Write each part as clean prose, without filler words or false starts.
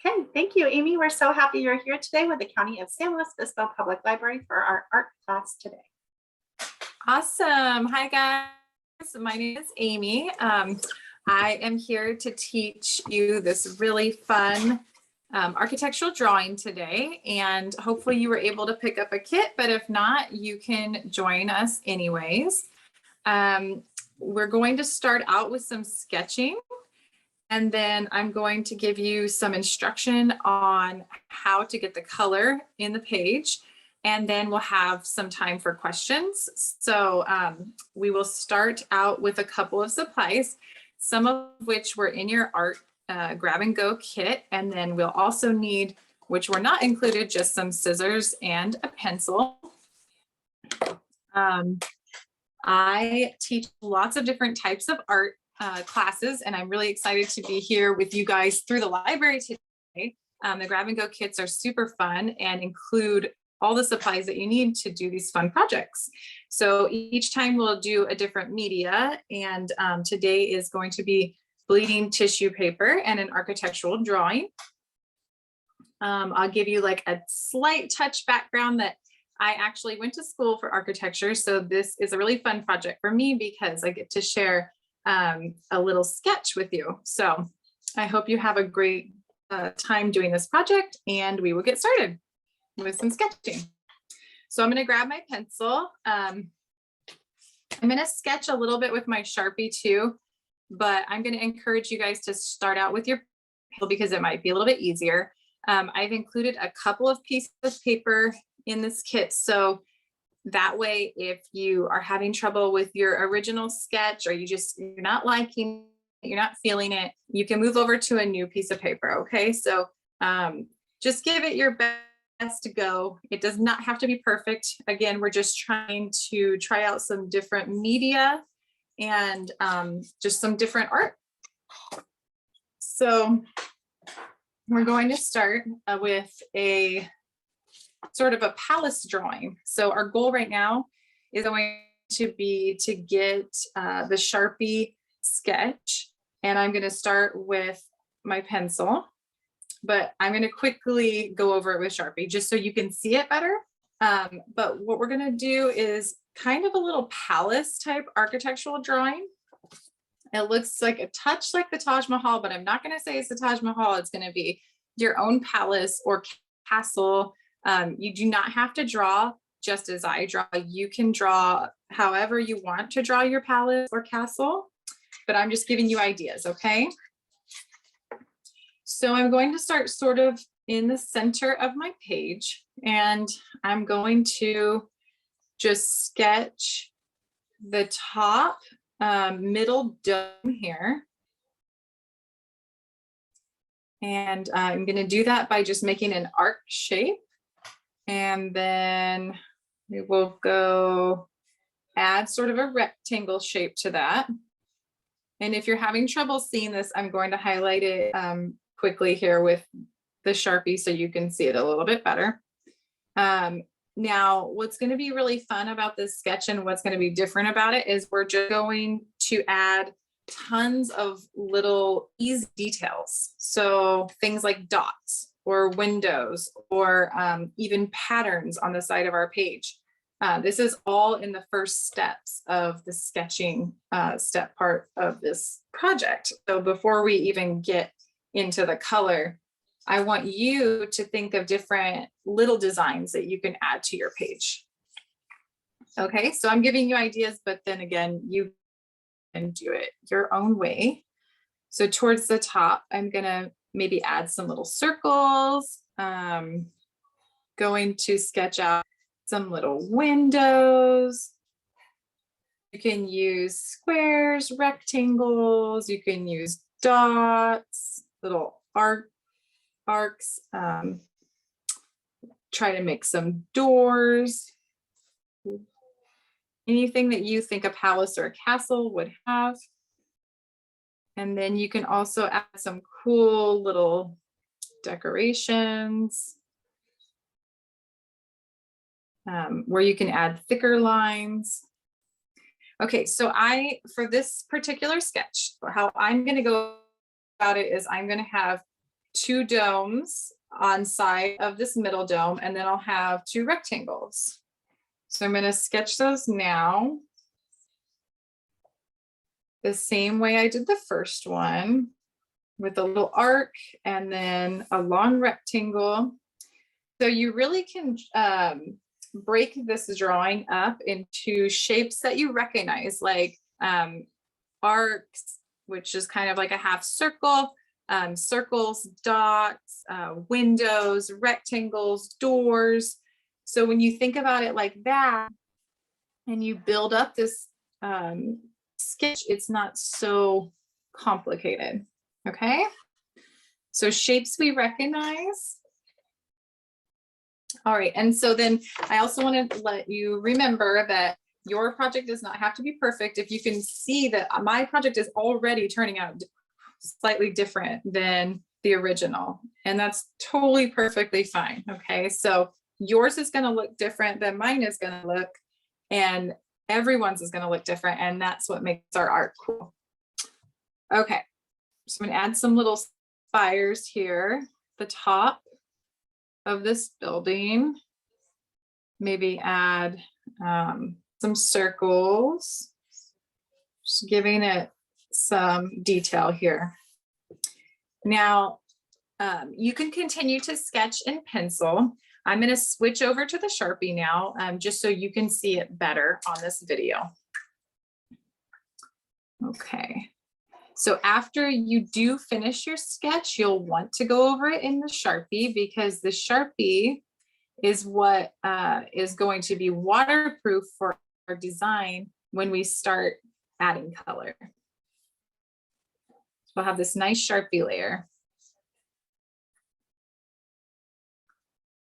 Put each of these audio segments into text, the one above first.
Okay, thank you, Amy. We're so happy you're here today with the County of San Luis Obispo Public Library for our art class today. Awesome. Hi, guys. My name is Amy. I am here to teach you this really fun architectural drawing today, and hopefully you were able to pick up a kit, but if not, you can join us anyways. We're going to start out with some sketching, and then I'm going to give you some instruction on how to get the color in the page, and then we'll have some time for questions. So we will start out with a couple of supplies, some of which were in your art grab and go kit, and then we'll also need, which were not included, just some scissors and a pencil. I teach lots of different types of art classes, and I'm really excited to be here with you guys through the library today. The grab and go kits are super fun and include all the supplies that you need to do these fun projects. So each time we'll do a different media, and today is going to be bleeding tissue paper and an architectural drawing. I'll give you like a slight touch background that I actually went to school for architecture, so this is a really fun project for me because I get to share a little sketch with you. So I hope you have a great time doing this project, and we will get started with some sketching. So I'm going to grab my pencil. I'm going to sketch a little bit with my Sharpie too, but I'm going to encourage you guys to start out with your pencil because it might be a little bit easier. I've included a couple of pieces of paper in this kit, so that way if you are having trouble with your original sketch, or you're not liking it, you're not feeling it, you can move over to a new piece of paper. Okay, so just give it your best to go. It does not have to be perfect. Again, we're just trying to try out some different media and just some different art. So we're going to start with a sort of a palace drawing. So our goal right now is going to be to get the Sharpie sketch, and I'm going to start with my pencil, but I'm going to quickly go over it with Sharpie just so you can see it better. But what we're going to do is kind of a little palace type architectural drawing. It looks like a touch like the Taj Mahal, but I'm not going to say it's the Taj Mahal. It's going to be your own palace or castle. You do not have to draw just as I draw. You can draw however you want to draw your palace or castle, but I'm just giving you ideas, okay? So I'm going to start sort of in the center of my page, and I'm going to just sketch the top middle dome here. And I'm going to do that by just making an arc shape. And then we will go add sort of a rectangle shape to that. And if you're having trouble seeing this, I'm going to highlight it quickly here with the Sharpie so you can see it a little bit better. Now, what's going to be really fun about this sketch and what's going to be different about it is we're just going to add tons of little easy details. So things like dots or windows or even patterns on the side of our page. This is all in the first steps of the sketching step part of this project. So before we even get into the color, I want you to think of different little designs that you can add to your page. Okay, so I'm giving you ideas, but then again, you can do it your own way. So towards the top, I'm gonna maybe add some little circles. Going to sketch out some little windows. You can use squares, rectangles, you can use dots, little arcs, try to make some doors. Anything that you think a palace or a castle would have. And then you can also add some cool little decorations where you can add thicker lines. Okay, so for this particular sketch, how I'm going to go about it is I'm going to have 2 domes on side of this middle dome, and then I'll have 2 rectangles. So I'm going to sketch those now the same way I did the first one, with a little arc and then a long rectangle. So you really can break this drawing up into shapes that you recognize, like arcs, which is kind of like a half circle, circles, dots, windows, rectangles, doors. So when you think about it like that, and you build up this sketch, it's not so complicated. Okay, so shapes we recognize. All right, and so then I also want to let you remember that your project does not have to be perfect. If you can see that my project is already turning out slightly different than the original, and that's totally perfectly fine. Okay, so yours is going to look different than mine is going to look, and everyone's is going to look different, and that's what makes our art cool. Okay, so I'm going to add some little spires here, the top of this building. Maybe add some circles, just giving it some detail here. Now, you can continue to sketch in pencil. I'm going to switch over to the Sharpie now, just so you can see it better on this video. Okay. So after you do finish your sketch, you'll want to go over it in the Sharpie, because the Sharpie is what is going to be waterproof for our design when we start adding color. So we'll have this nice Sharpie layer.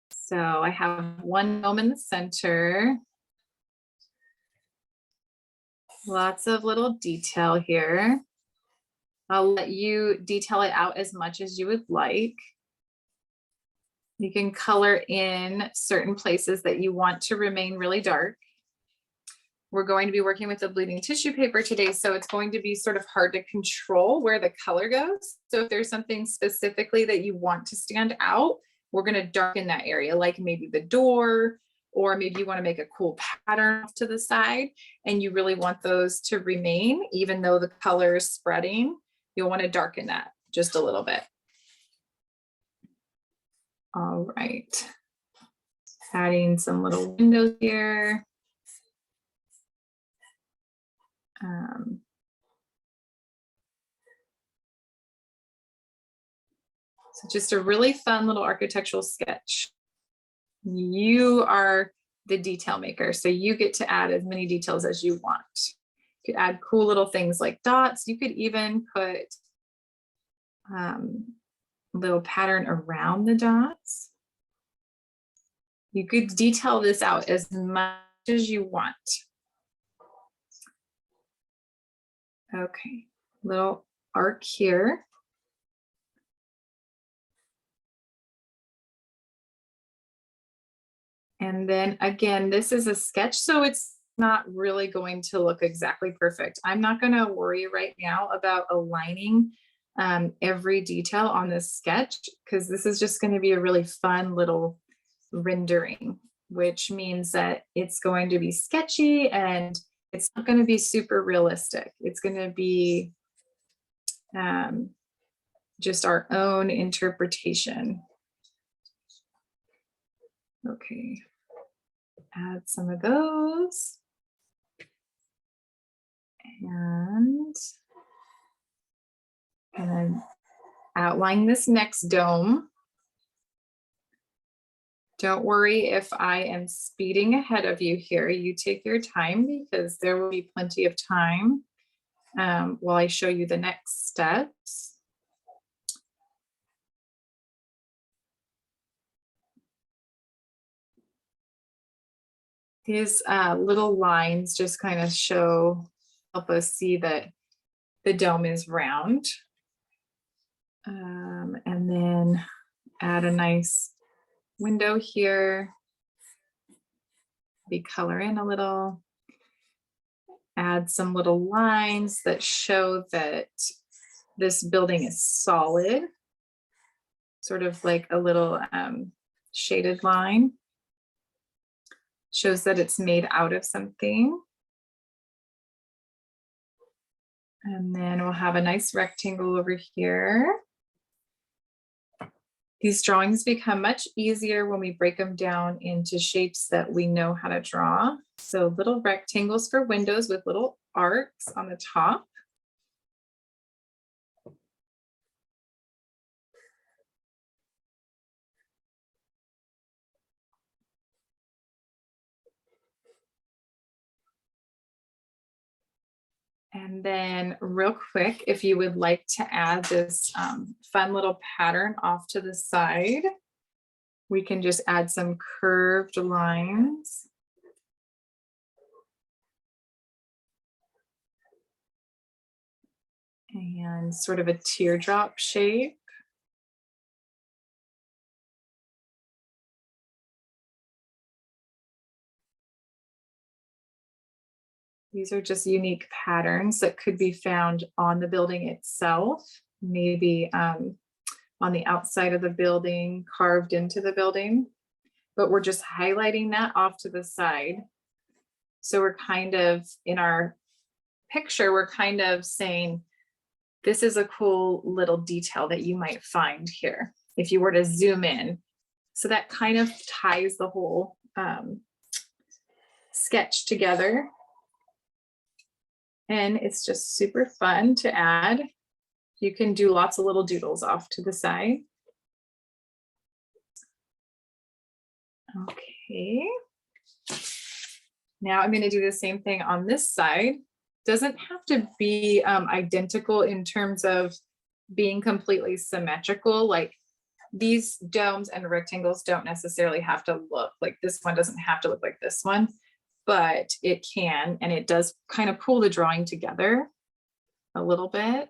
So I have one dome in the center. Lots of little detail here. I'll let you detail it out as much as you would like. You can color in certain places that you want to remain really dark. We're going to be working with the bleeding tissue paper today, so it's going to be sort of hard to control where the color goes. So if there's something specifically that you want to stand out, we're going to darken that area, like maybe the door, or maybe you want to make a cool pattern off to the side, and you really want those to remain, even though the color is spreading. You'll want to darken that just a little bit. All right. Adding some little windows here. So just a really fun little architectural sketch. You are the detail maker, so you get to add as many details as you want. You could add cool little things like dots. You could even put a little pattern around the dots. You could detail this out as much as you want. Okay, little arc here. And then again, this is a sketch, so it's not really going to look exactly perfect. I'm not going to worry right now about aligning every detail on this sketch, because this is just going to be a really fun little rendering, which means that it's going to be sketchy and it's not going to be super realistic. It's going to be just our own interpretation. Okay, add some of those. And then outline this next dome. Don't worry if I am speeding ahead of you here. You take your time, because there will be plenty of time while I show you the next steps. These little lines just kind of help us see that the dome is round. And then add a nice window here. Maybe color in a little. Add some little lines that show that this building is solid. sort of like a little shaded line. Shows that it's made out of something. And then we'll have a nice rectangle over here. These drawings become much easier when we break them down into shapes that we know how to draw. So little rectangles for windows with little arcs on the top. And then real quick, if you would like to add this fun little pattern off to the side, we can just add some curved lines. And sort of a teardrop shape. These are just unique patterns that could be found on the building itself, maybe on the outside of the building, carved into the building, but we're just highlighting that off to the side. So we're kind of, in our picture, we're kind of saying, this is a cool little detail that you might find here if you were to zoom in. So that kind of ties the whole sketch together. And it's just super fun to add. You can do lots of little doodles off to the side. Okay. Now I'm going to do the same thing on this side. Doesn't have to be identical in terms of being completely symmetrical. Like these domes and rectangles don't necessarily have to look like this one, doesn't have to look like this one, but it can, and it does kind of pull the drawing together a little bit.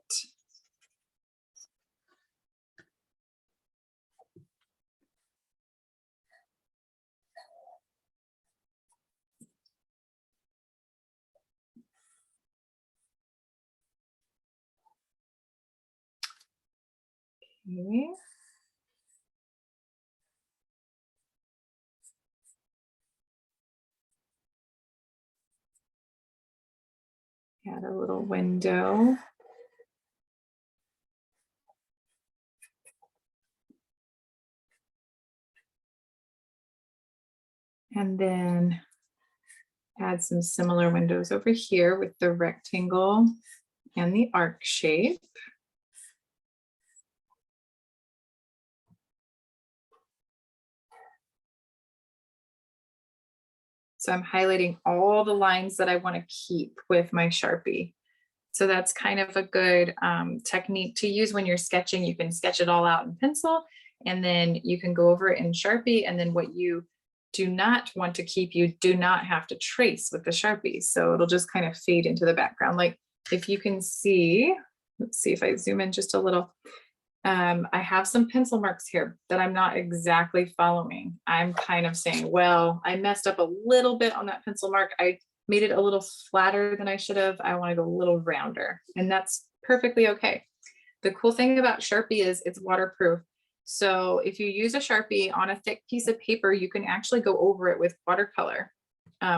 Okay. Add a little window. And then add some similar windows over here with the rectangle and the arc shape. So I'm highlighting all the lines that I want to keep with my Sharpie. So that's kind of a good technique to use when you're sketching. You can sketch it all out in pencil, and then you can go over it in Sharpie, and then what you do not want to keep, you do not have to trace with the Sharpie. So it'll just kind of fade into the background. Like if you can see, let's see if I zoom in just a little. I have some pencil marks here that I'm not exactly following. I'm kind of saying, well, I messed up a little bit on that pencil mark. I made it a little flatter than I should have. I want to go a little rounder, and that's perfectly okay. The cool thing about Sharpie is it's waterproof. So if you use a Sharpie on a thick piece of paper, you can actually go over it with watercolor,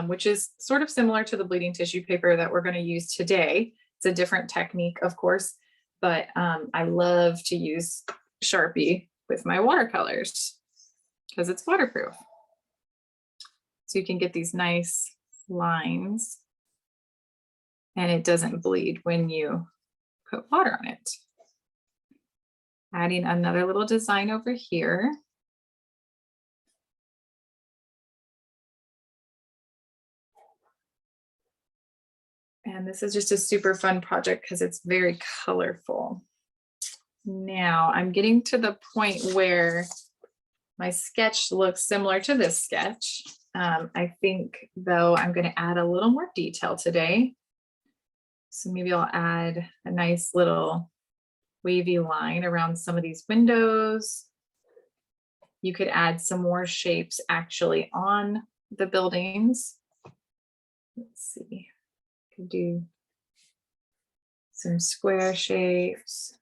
which is sort of similar to the bleeding tissue paper that we're going to use today. It's a different technique, of course, but I love to use Sharpie with my watercolors because it's waterproof. So you can get these nice lines and it doesn't bleed when you put water on it. Adding another little design over here. And this is just a super fun project because it's very colorful. Now I'm getting to the point where my sketch looks similar to this sketch. I think though I'm going to add a little more detail today. So maybe I'll add a nice little wavy line around some of these windows. You could add some more shapes actually on the buildings. Let's see, could do some square shapes,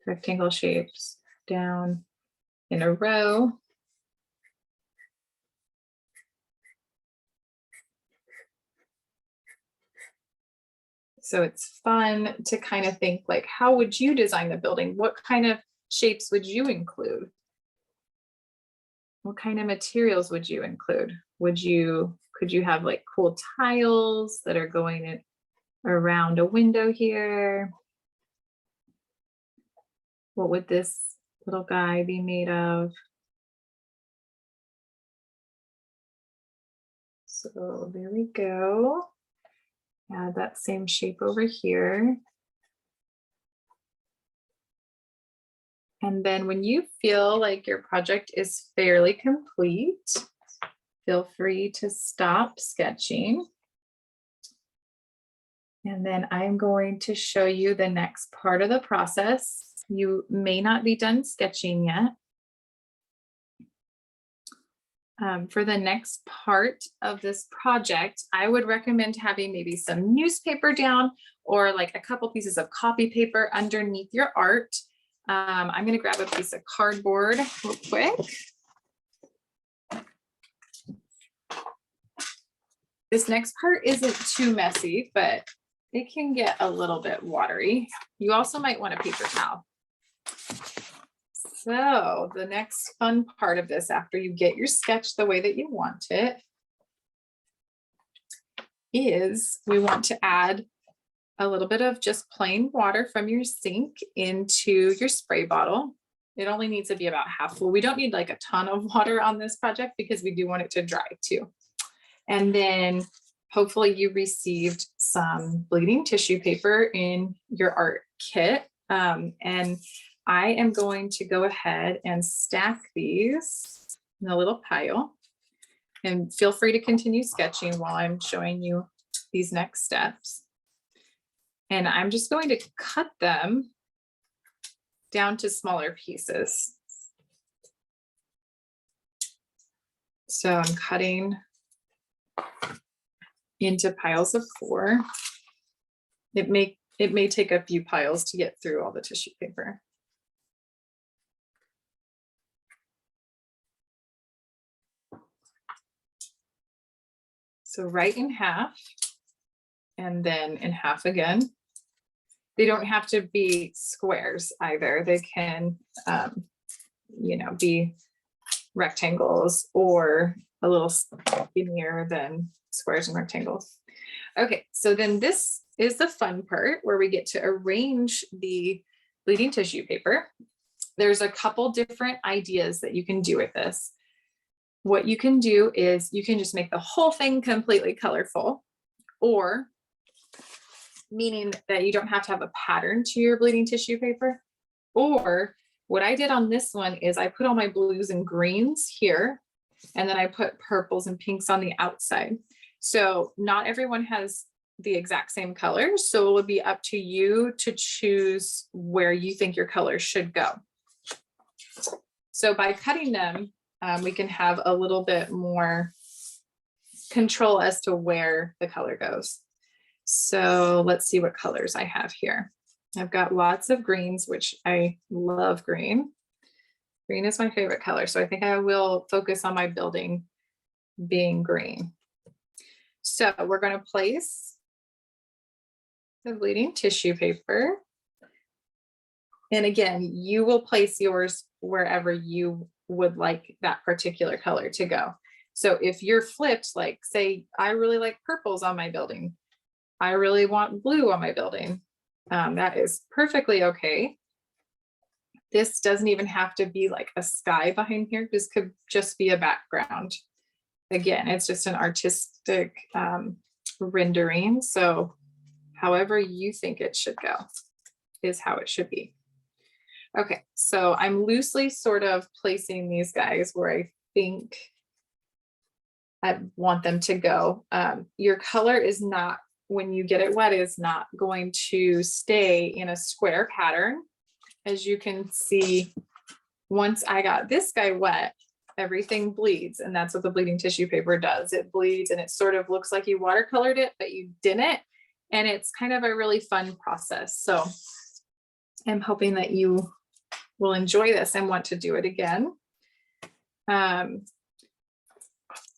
rectangle shapes down. in a row. So it's fun to kind of think like, how would you design the building? What kind of shapes would you include? What kind of materials would you include? Could you have like cool tiles that are going around a window here? What would this little guy be made of? So there we go. Add that same shape over here. And then when you feel like your project is fairly complete, feel free to stop sketching. And then I'm going to show you the next part of the process. You may not be done sketching yet. For the next part of this project, I would recommend having maybe some newspaper down or like a couple pieces of copy paper underneath your art. I'm going to grab a piece of cardboard real quick. This next part isn't too messy, but it can get a little bit watery. You also might want a paper towel. So the next fun part of this, after you get your sketch the way that you want it, is we want to add a little bit of just plain water from your sink into your spray bottle. It only needs to be about half full. We don't need like a ton of water on this project because we do want it to dry too. And then hopefully you received some bleeding tissue paper in your art kit. And I am going to go ahead and stack these in a little pile, and feel free to continue sketching while I'm showing you these next steps. And I'm just going to cut them down to smaller pieces. So I'm cutting into piles of 4. It may take a few piles to get through all the tissue paper. So right in half, and then in half again. They don't have to be squares either. They can, be rectangles or a little skinnier than squares and rectangles. Okay, so then this is the fun part where we get to arrange the bleeding tissue paper. There's a couple different ideas that you can do with this. What you can do is you can just make the whole thing completely colorful, or meaning that you don't have to have a pattern to your bleeding tissue paper. Or what I did on this one is I put all my blues and greens here, and then I put purples and pinks on the outside. So not everyone has the exact same colors, so it would be up to you to choose where you think your colors should go. So by cutting them, we can have a little bit more control as to where the color goes. So let's see what colors I have here. I've got lots of greens, which I love green. Green is my favorite color. So I think I will focus on my building being green. So we're going to place the bleeding tissue paper. And again, you will place yours wherever you would like that particular color to go. So if you're flipped, like say, I really like purples on my building, I really want blue on my building, that is perfectly okay. This doesn't even have to be like a sky behind here. This could just be a background. Again, it's just an artistic rendering. So however you think it should go is how it should be. Okay, so I'm loosely sort of placing these guys where I think I want them to go. Your color is not, when you get it wet, is not going to stay in a square pattern. As you can see, once I got this guy wet, everything bleeds, and that's what the bleeding tissue paper does. It bleeds and it sort of looks like you watercolored it, but you didn't. And it's kind of a really fun process. So I'm hoping that you will enjoy this and want to do it again.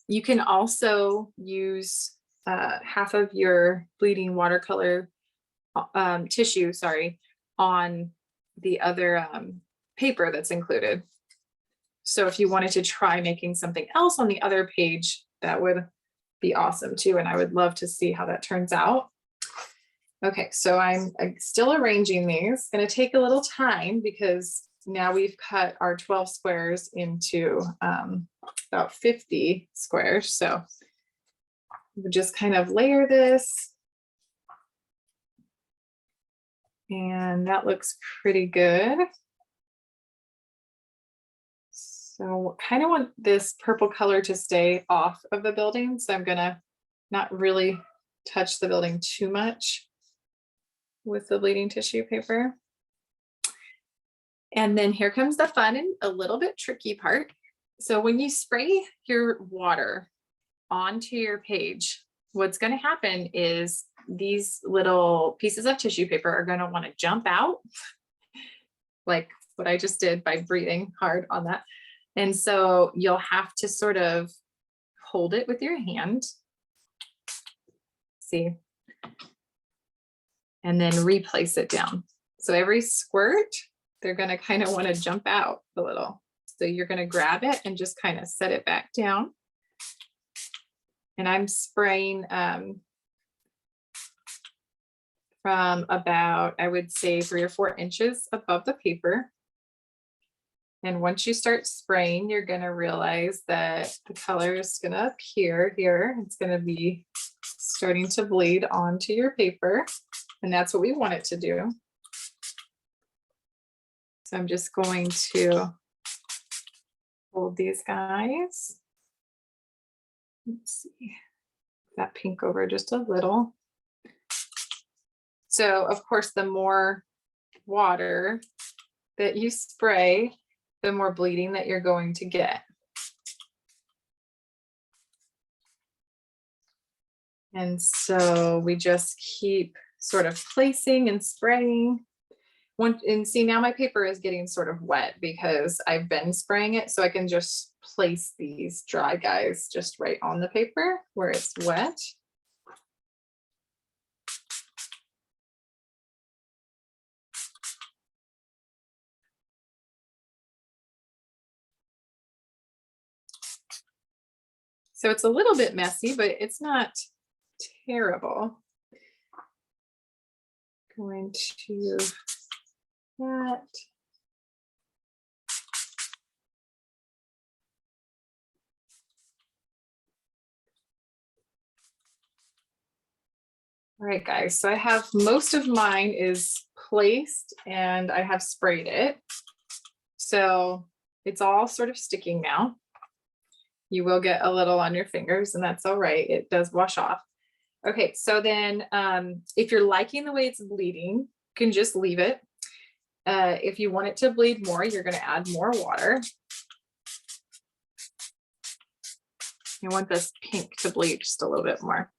You can also use half of your bleeding watercolor tissue, on the other paper that's included. So if you wanted to try making something else on the other page, that would be awesome too. And I would love to see how that turns out. Okay, so I'm still arranging these. It's going to take a little time because now we've cut our 12 squares into about 50 squares. So we'll just kind of layer this. And that looks pretty good. So kind of want this purple color to stay off of the building. So I'm gonna not really touch the building too much with the bleeding tissue paper. And then here comes the fun and a little bit tricky part. So when you spray your water onto your page, what's going to happen is these little pieces of tissue paper are going to want to jump out, like what I just did by breathing hard on that. And so you'll have to sort of hold it with your hand. See? And then replace it down. So every squirt, they're going to kind of want to jump out a little. So you're going to grab it and just kind of set it back down. And I'm spraying from about, I would say 3 or 4 inches above the paper. And once you start spraying, you're going to realize that the color is going to appear here. It's going to be starting to bleed onto your paper. And that's what we want it to do. So I'm just going to hold these guys. Let's see, that pink over just a little. So of course, the more water that you spray, the more bleeding that you're going to get. And so we just keep sort of placing and spraying. And see, now my paper is getting sort of wet because I've been spraying it, so I can just place these dry guys just right on the paper where it's wet. So it's a little bit messy, but it's not terrible. Going to that. All right, guys, so I have most of mine is placed and I have sprayed it. So it's all sort of sticking now. You will get a little on your fingers and that's all right. It does wash off. Okay, so then if you're liking the way it's bleeding, you can just leave it. If you want it to bleed more, you're going to add more water. You want this pink to bleed just a little bit more.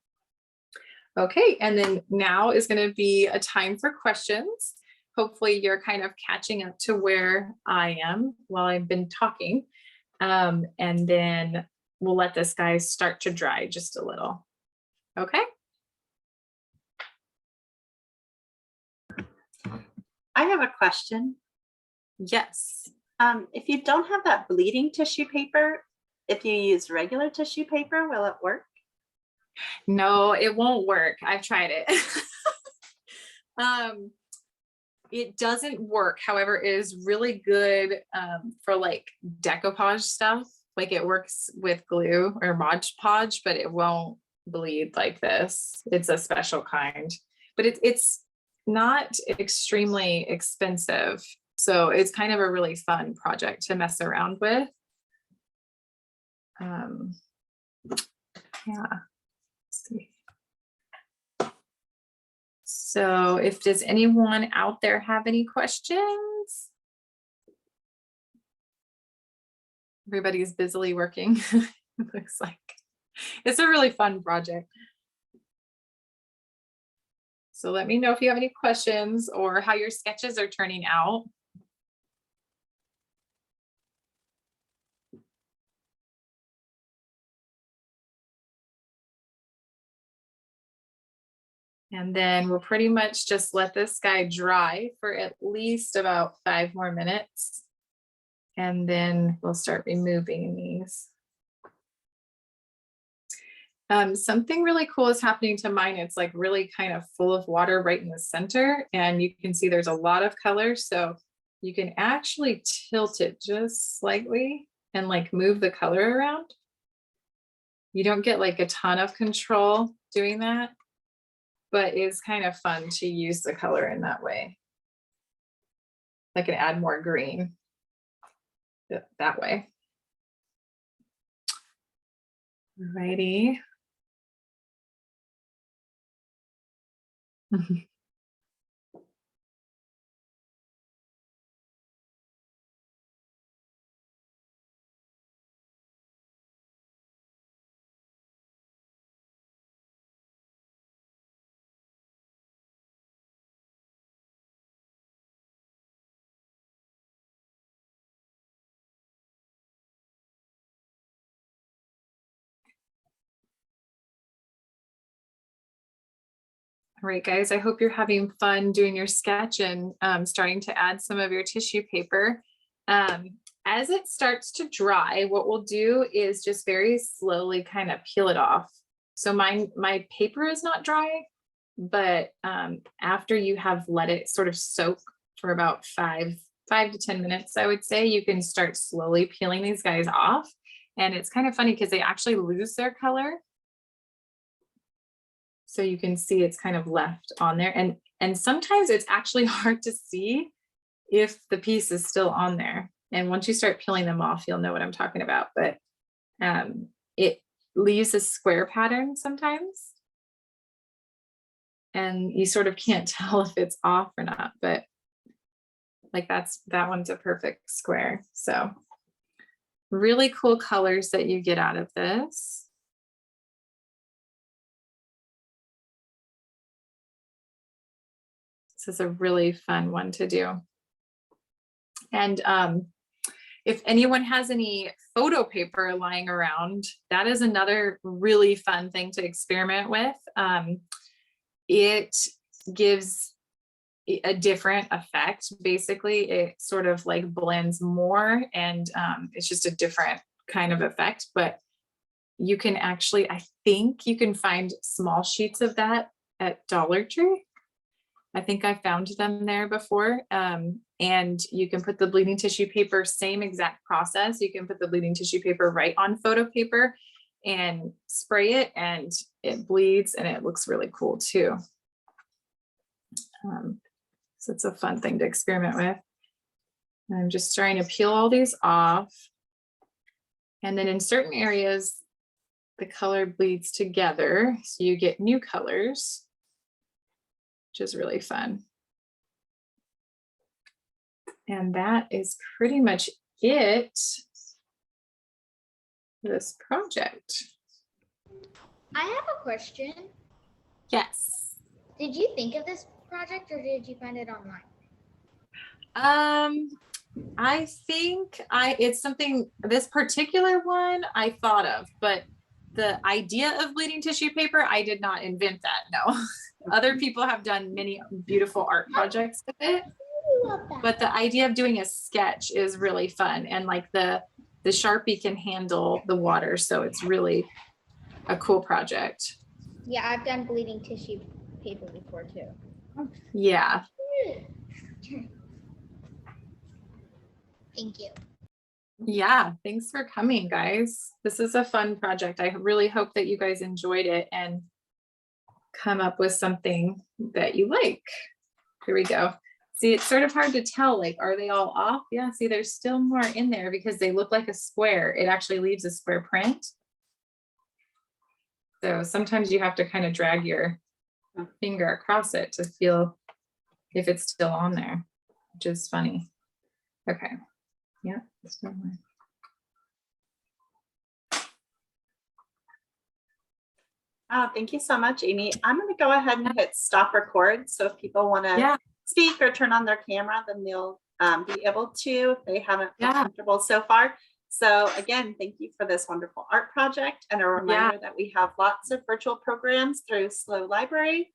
Okay, and then now is going to be a time for questions. Hopefully you're kind of catching up to where I am while I've been talking. And then we'll let this guy start to dry just a little. Okay. I have a question. Yes. If you don't have that bleeding tissue paper, if you use regular tissue paper, will it work? No, it won't work. I've tried it. It doesn't work. However, it is really good for like decoupage stuff. Like it works with glue or Mod Podge, but it won't bleed like this. It's a special kind, but it's not extremely expensive. So it's kind of a really fun project to mess around with. Yeah. Let's see. So does anyone out there have any questions? Everybody's busily working. It looks like it's a really fun project. So let me know if you have any questions or how your sketches are turning out. And then we'll pretty much just let this guy dry for at least about 5 more minutes. And then we'll start removing these. Something really cool is happening to mine. It's like really kind of full of water right in the center. And you can see there's a lot of color. So you can actually tilt it just slightly and like move the color around. You don't get like a ton of control doing that, but it's kind of fun to use the color in that way. I can add more green that way. Alrighty. All right, guys, I hope you're having fun doing your sketch and starting to add some of your tissue paper. As it starts to dry, what we'll do is just very slowly kind of peel it off. So my paper is not dry, but after you have let it sort of soak for about 5 to 10 minutes, I would say, you can start slowly peeling these guys off. And it's kind of funny because they actually lose their color. So you can see it's kind of left on there. And sometimes it's actually hard to see if the piece is still on there. And once you start peeling them off, you'll know what I'm talking about. But it leaves a square pattern sometimes. And you sort of can't tell if it's off or not, but like that one's a perfect square. So really cool colors that you get out of this. This is a really fun one to do. And if anyone has any photo paper lying around, that is another really fun thing to experiment with. It gives a different effect. Basically, it sort of like blends more and it's just a different kind of effect. But you can actually, I think you can find small sheets of that at Dollar Tree. I think I found them there before. And you can put the bleeding tissue paper, same exact process. You can put the bleeding tissue paper right on photo paper and spray it, and it bleeds and it looks really cool too. So it's a fun thing to experiment with. I'm just trying to peel all these off. And then in certain areas, the color bleeds together. So you get new colors, which is really fun. And that is pretty much it for this project. I have a question. Yes. Did you think of this project or did you find it online? I think it's something, this particular one I thought of, but the idea of bleeding tissue paper, I did not invent that, no. Other people have done many beautiful art projects with it, but the idea of doing a sketch is really fun. And like the Sharpie can handle the water, so it's really a cool project. Yeah, I've done bleeding tissue paper before too. Yeah. Thank you. Yeah, thanks for coming, guys. This is a fun project. I really hope that you guys enjoyed it and come up with something that you like. Here we go. See, it's sort of hard to tell, like, are they all off? Yeah, see, there's still more in there because they look like a square. It actually leaves a square print. So sometimes you have to kind of drag your finger across it to feel if it's still on there, which is funny. Okay. Yeah, still more. Thank you so much, Amy. I'm going to go ahead and hit stop record. So if people want to speak or turn on their camera, then they'll be able to if they haven't felt comfortable so far. So again, thank you for this wonderful art project, and a reminder that we have lots of virtual programs through SLO Library.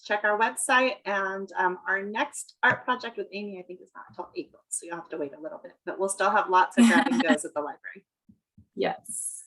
check our website, and our next art project with Amy, I think, is not until April, so you'll have to wait a little bit, but we'll still have lots of grab and goes at the library. Yes.